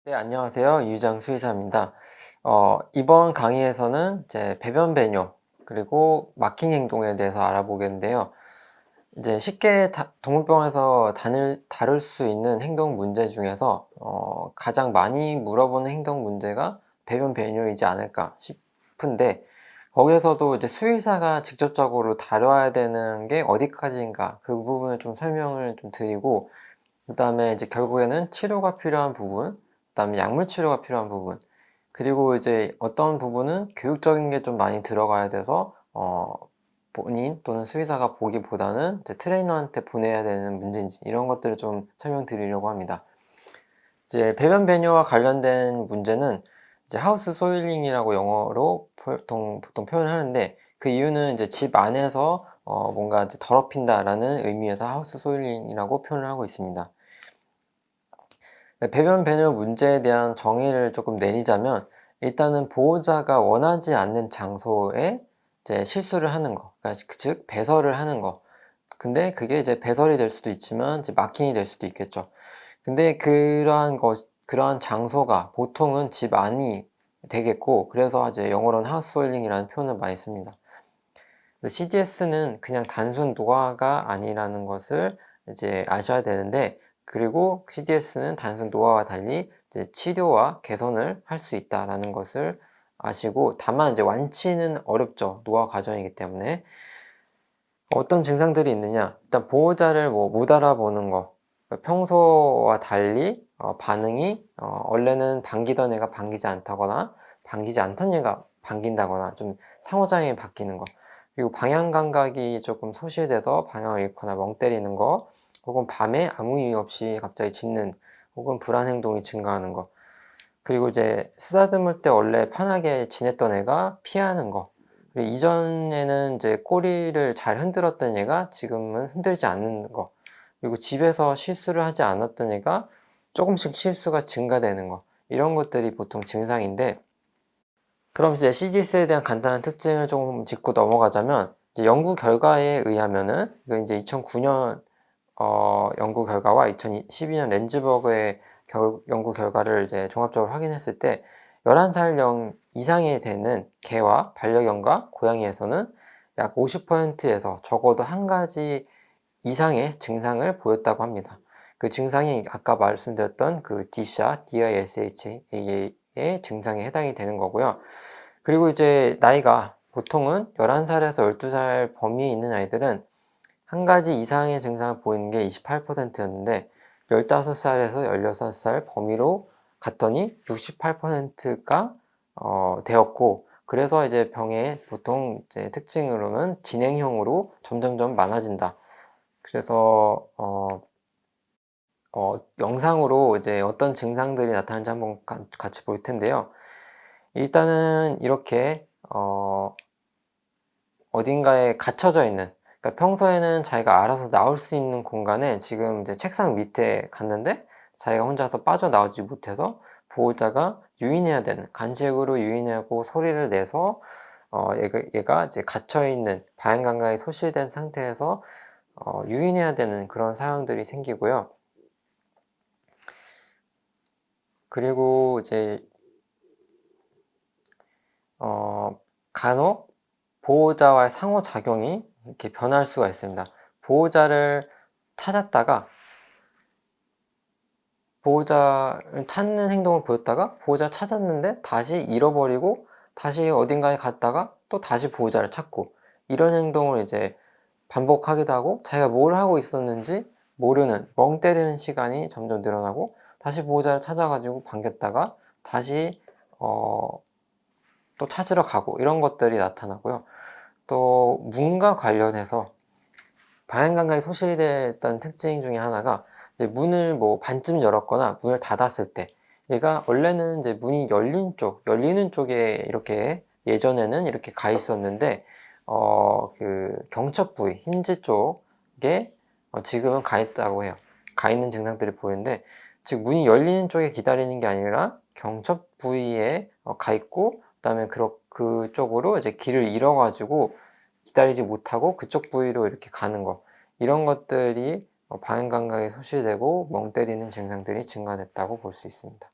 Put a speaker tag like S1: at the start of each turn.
S1: 네, 안녕하세요. 유장 수의사입니다. 이번 강의에서는 이제 배변 배뇨 그리고 마킹 행동에 대해서 알아보겠는데요. 이제 쉽게 동물병원에서 다룰 수 있는 행동 문제 중에서 가장 많이 물어보는 행동 문제가 배변 배뇨이지 않을까 싶은데, 거기에서도 이제 수의사가 직접적으로 다뤄야 되는 게 어디까지인가, 그 부분을 좀 설명을 좀 드리고, 그 다음에 이제 결국에는 치료가 필요한 부분, 그 다음에 약물 치료가 필요한 부분, 그리고 이제 어떤 부분은 교육적인 게 좀 많이 들어가야 돼서 본인 또는 수의사가 보기보다는 이제 트레이너한테 보내야 되는 문제인지, 이런 것들을 좀 설명드리려고 합니다. 이제 배변 배뇨와 관련된 문제는 이제 하우스 소일링이라고 영어로 보통 표현을 하는데, 그 이유는 이제 집 안에서 뭔가 이제 더럽힌다라는 의미에서 하우스 소일링이라고 표현을 하고 있습니다. 배변 배뇨 문제에 대한 정의를 조금 내리자면, 일단은 보호자가 원하지 않는 장소에 이제 실수를 하는 거, 그러니까 즉 배설을 하는 거. 근데 그게 이제 배설이 될 수도 있지만 이제 마킹이 될 수도 있겠죠. 근데 그러한 장소가 보통은 집 안이 되겠고, 그래서 이제 영어로는 하우스 소일링이라는 표현을 많이 씁니다. CDS는 그냥 단순 노화가 아니라는 것을 이제 아셔야 되는데, 그리고 CDS는 단순 노화와 달리 이제 치료와 개선을 할 수 있다라는 것을 아시고, 다만 이제 완치는 어렵죠. 노화 과정이기 때문에. 어떤 증상들이 있느냐, 일단 보호자를 못 알아보는 거, 그러니까 평소와 달리 반응이 원래는 반기던 애가 반기지 않다거나, 반기지 않던 애가 반긴다거나, 좀 상호작용이 바뀌는 거, 그리고 방향 감각이 조금 소실돼서 방향을 잃거나 멍 때리는 거, 혹은 밤에 아무 이유 없이 갑자기 짖는, 혹은 불안 행동이 증가하는 거, 그리고 이제 쓰다듬을 때 원래 편하게 지냈던 애가 피하는 거, 그리고 이전에는 이제 꼬리를 잘 흔들었던 얘가 지금은 흔들지 않는 거, 그리고 집에서 실수를 하지 않았던 얘가 조금씩 실수가 증가되는 거, 이런 것들이 보통 증상인데, 그럼 이제 CGS에 대한 간단한 특징을 조금 짚고 넘어가자면, 이제 연구 결과에 의하면은, 이거 이제 2009년 연구 결과와 2012년 렌즈버그의 연구 결과를 이제 종합적으로 확인했을 때, 11살 이상이 되는 개와 반려견과 고양이에서는 약 50%에서 적어도 한 가지 이상의 증상을 보였다고 합니다. 그 증상이 아까 말씀드렸던 그 DISH의 증상에 해당이 되는 거고요. 그리고 이제 나이가 보통은 11살에서 12살 범위에 있는 아이들은 한 가지 이상의 증상을 보이는 게 28%였는데, 15살에서 16살 범위로 갔더니 68%가 되었고, 그래서 이제 병의 보통 이제 특징으로는 진행형으로 점점점 많아진다. 그래서 영상으로 이제 어떤 증상들이 나타나는지 한번 같이 볼 텐데요. 일단은 이렇게 어딘가에 갇혀져 있는, 그러니까 평소에는 자기가 알아서 나올 수 있는 공간에 지금 이제 책상 밑에 갔는데, 자기가 혼자서 빠져나오지 못해서 보호자가 유인해야 되는, 간식으로 유인하고 소리를 내서 얘가 이제 갇혀 있는, 방향 감각이 소실된 상태에서 유인해야 되는 그런 상황들이 생기고요. 그리고 이제 간혹 보호자와의 상호작용이 이렇게 변할 수가 있습니다. 보호자를 찾았다가, 보호자를 찾는 행동을 보였다가 보호자를 찾았는데 다시 잃어버리고, 다시 어딘가에 갔다가 또 다시 보호자를 찾고, 이런 행동을 이제 반복하기도 하고, 자기가 뭘 하고 있었는지 모르는, 멍 때리는 시간이 점점 늘어나고, 다시 보호자를 찾아가지고 반겼다가 다시 또 찾으러 가고, 이런 것들이 나타나고요. 또 문과 관련해서 방향 감각이 소실됐던 특징 중에 하나가, 이제 문을 뭐 반쯤 열었거나 문을 닫았을 때, 얘가 원래는 이제 문이 열리는 쪽에 이렇게, 예전에는 이렇게 가 있었는데, 그 경첩 부위, 힌지 쪽에 지금은 가 있다고 해요. 가 있는 증상들이 보이는데, 즉 문이 열리는 쪽에 기다리는 게 아니라 경첩 부위에 가 있고, 그다음에 그쪽으로 이제 길을 잃어가지고 기다리지 못하고 그쪽 부위로 이렇게 가는 거, 이런 것들이 방향 감각이 소실되고 멍 때리는 증상들이 증가됐다고 볼 수 있습니다.